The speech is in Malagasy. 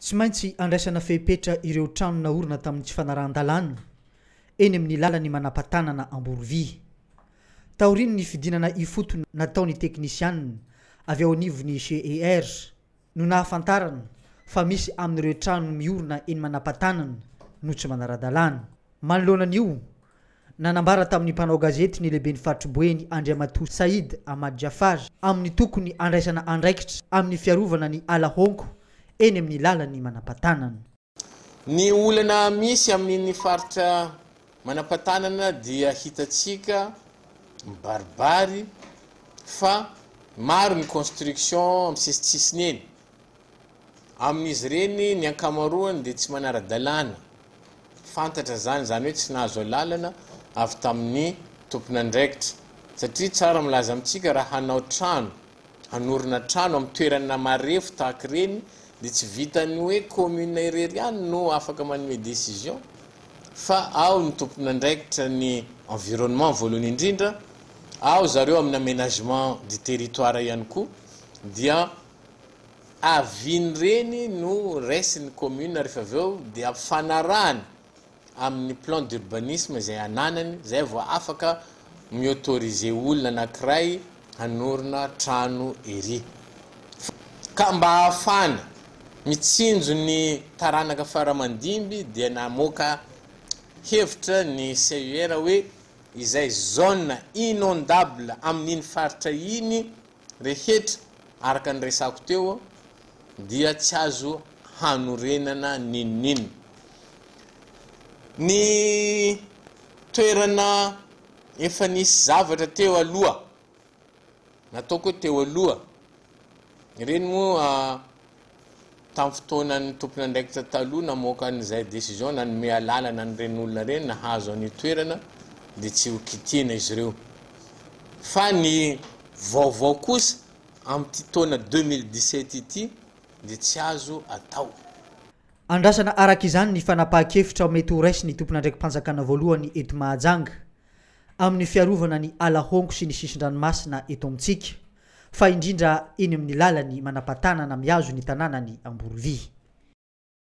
Tsy maintsy andraisana fehipetra ireo trano naorina tamin'ny tsy fanarahan-dalàna eny amin'ny lalany manam-patanana Amborovy. Taoriny ny fidinana ifotony nataony teknisianina avy ao anivon'ny GER no nahafantarana fa misy amin'ireo trano miorina eny manam-patanana no tsy manara-dalàna. Manoloana an'io, nanambara tamin'ny mpanao gazety ny lehiben'ny Fatroboeny Andriamatoa Said Ahmad Jafar amin'ny tokony andraisana andraikitra amin'ny fiarovana ny alahonko eny amin'ny lalany manam-patanana. Ny olana misy amin'ny faritra manam-patanana dia hitatsika mibaribary fa maro ny construction amin'ny sisitsisiny eny. Amin'izy ireny ny ankamaroany dia tsy manara-dalàna. Fantatra zany hoe tsy nahazo lalana avy tamin'ny tompon'andraikitra. Satria tsara milaza amintsika raha hanao trano, hanorina trano amin'ny toerana marefo tahaka ireny dia tsy vitany hoe commune irery ihany no afaka manome décision, fa ao ny tompon'andraikitra ny environnement voalohany indrindra, ao zareo amin'ny aménagement du territoire ihany koa, dia aviny reny no raisin'ny commune rehefa avy eo dia ampifanarahany amin'ny plan d'urbanisme izay ananany, izay vao afaka mi-autoriser olona anankiray hanorina trano ery. Ka mba hahafana mitsinjo ny taranaka faramandimby dia namoaka hevitra ny CER hoe izay zone inondable amin'iny faritra iny rehetra araka ny resako teo dia tsy azo hanorenana ninninona. Ny toerana efa nisy zavatra teo aloha, nataoko teo aloha, ireny moa tamin'ny fotoanan'ny tompon'andraikitra taloha namoaka an'izay décision nanome lalana an'ireny olona ireny nahazo an'io toerana dia tsy ho kitihana izy ireo. Fa ny vaovao kosa amin'ity taona 2017 ity dia tsy azo atao. Andrasana araka izany ny fanapahan-kevitra mety ho raisy ny tompon'andraiki-panjakana voalohany eto Mahajanga amin'ny fiarovana ny alahonko sy ny sisin-dranomasina eto amintsika, fa indrindra eny amin'ny lalany manam-patanana mihazo ny tanànany Amborovy.